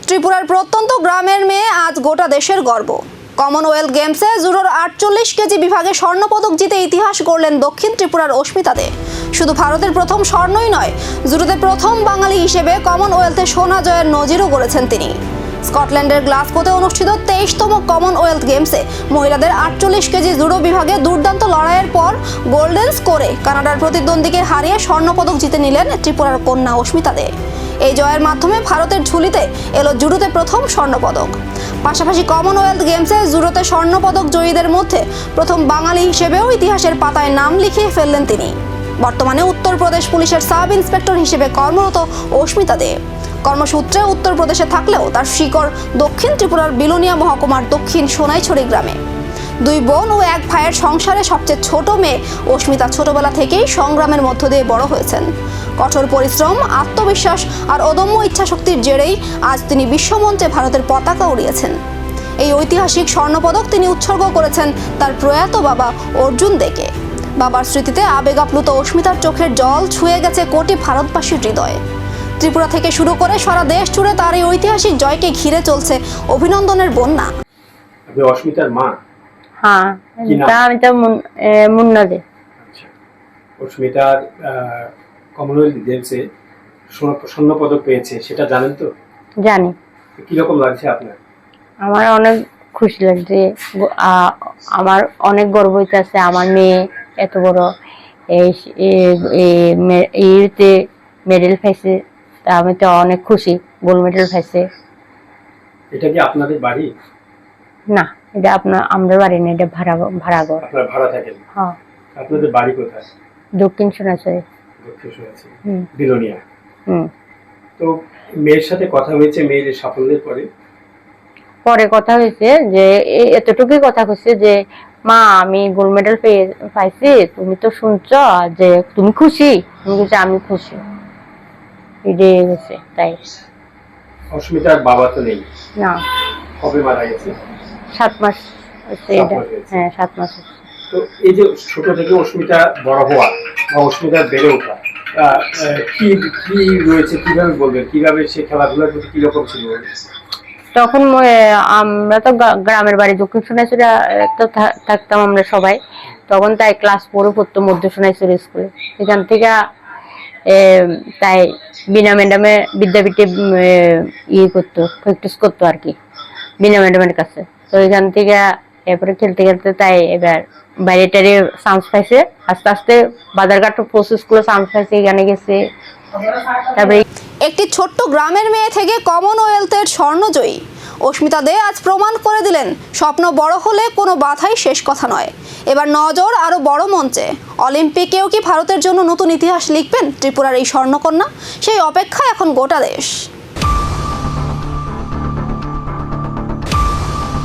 ত্রিপুরার প্রত্যন্ত গ্রামের মেয়ে আজ গোটা দেশের গর্ব। কমনওয়েলথ গেমসে জুডোর 48 কেজি বিভাগে স্বর্ণপদক জিতে ইতিহাস গড়লেন দক্ষিণ ত্রিপুরার অস্মিতা দে। শুধু ভারতের প্রথম স্বর্ণই নয়, জুডোতে প্রথম বাঙালি হিসেবে কমনওয়েলথে সোনা জয়ের নজিরও গড়েছেন তিনি। স্কটল্যান্ডের গ্লাসগোতে অনুষ্ঠিত 23তম কমনওয়েলথ গেমসে মহিলাদের 48 কেজি জুডো বিভাগে দুর্দান্ত লড়াইয়ের পর গোল্ডেন স্কোরে কানাডার প্রতিদ্বন্দ্বীকে হারিয়ে স্বর্ণপদক জিতে নিলেন ত্রিপুরার কন্যা অস্মিতা দে। এই জয়ের মাধ্যমে ভারতের ঝুলিতে এলো জুডোতে প্রথম স্বর্ণপদক। পাশাপাশি কমনওয়েলথ গেমসে জুডোতে স্বর্ণপদক জয়ীদের মধ্যে প্রথম বাঙালি হিসেবেও ইতিহাসের পাতায় নাম লিখিয়ে ফেললেন তিনি। বর্তমানে উত্তরপ্রদেশ পুলিশের সাব ইন্সপেক্টর হিসেবে কর্মরত অস্মিতা দে কর্মসূত্রে উত্তরপ্রদেশে থাকলেও তার শিকড় দক্ষিণ ত্রিপুরার বিলোনিয়া মহকুমার দক্ষিণ সোনাইছড়ি গ্রামে। দুই বোন ও এক ভাইয়ের সংসারে সবচেয়ে ছোট মেয়ে অস্মিতা ছোটবেলা থেকেই সংগ্রামের মধ্য দিয়ে বড় হয়েছেন। কঠোর পরিশ্রম, আত্মবিশ্বাস আর অদম্য ইচ্ছাশক্তির জেরেই আজ তিনি বিশ্বমঞ্চে ভারতের পতাকা উড়িয়েছেন। এই ঐতিহাসিক স্বর্ণপদক তিনি উৎসর্গ করেছেন তার প্রয়াত বাবা অর্জুন দেকে। বাবার স্মৃতিতে আবেগাপ্লুত অস্মিতার চোখের জল ছুঁয়ে গেছে কোটি ভারতবাসীর হৃদয়ে। ত্রিপুরা থেকে শুরু করে সারা দেশ জুড়ে তার এই ঐতিহাসিক জয়কে ঘিরে চলছে অভিনন্দনের বন্যা। আপনি অস্মিতার মা? হ্যাঁ, আমি তো মুন্না দে। আচ্ছা, অস্মিতার কমনওয়েলথ গেমসে স্বর্ণপদক পেয়েছে, সেটা জানেন তো? জানি। কিরকম লাগছে আপনার? আমার অনেক খুশি লাগছে, আমার অনেক গর্ব হইতেছে। আমার মেয়ে এত বড় এইতে মেডেল পাইছে, তা আমি তো অনেক খুশি। গোল্ড মেডেল পাইছে। এটা কি আপনাদের বাড়ি? না, এটা আমাদের বাড়ি না, এটা ভাড়াঘর। আপনারা ভাড়া থাকেন? হ্যাঁ। আপনাদের বাড়ি কোথায়? দক্ষিণ সোনাইছড়ি। দক্ষিণ সোনাইছড়ি, বিলোনিয়া। তো মেয়ের সাথে কথা হয়েছে মেয়ের সাফল্যের পরে কথা হয়েছে যে এতটুকুই কথা হচ্ছে যে মা, আমি গোল্ড মেডেল পাইছি, তুমি তো শুনছ যে তুমি খুশি? আমি খুশি। এটাই গেছে। তাই অস্মিতার বাবা তো নেই? না। কবে মারা গেছে? 7 মাস হচ্ছে। হ্যাঁ, 7 মাস। তো এই যে ছোট থেকে অস্মিতা বড় হওয়া বা অস্মিতা বেড়ে ওঠা, কি কি রয়েছে, কিভাবে বলবেন? কিভাবে সে খেলাধুলার প্রতি কিরকম ছিল? তখন আমরা তো গ্রামের বাড়ি দক্ষিণ সোনাইছড়ি তো থাকতাম আমরা সবাই। তখন তাই ক্লাস 4 পড়তো মধ্য সোনাইছড়ি স্কুলে। সেখান থেকে তাই বিনা ম্যাডামে বিদ্যাপীঠে করতো, প্র্যাকটিস করতো আর কি, বিনা ম্যাডামের কাছে। তো এখান থেকে এরপরে খেলতে খেলতে তাই এবার বাইরে টাইরে চান্স পাইছে। আস্তে আস্তে বাজারঘাট প্রসেস স্কুলে চান্স পাইছে, এখানে গেছে। তারপরে একটি ছোট্ট গ্রামের মেয়ে থেকে কমনওয়েলথের স্বর্ণজয়ী অস্মিতা দে আজ প্রমাণ করে দিলেন, স্বপ্ন বড় হলে কোনো বাধাই শেষ কথা নয়। এবার নজর আরও বড় মঞ্চে। অলিম্পিকেও কি ভারতের জন্য নতুন ইতিহাস লিখবেন ত্রিপুরার এই স্বর্ণকন্যা? সেই অপেক্ষায় এখন গোটা দেশ।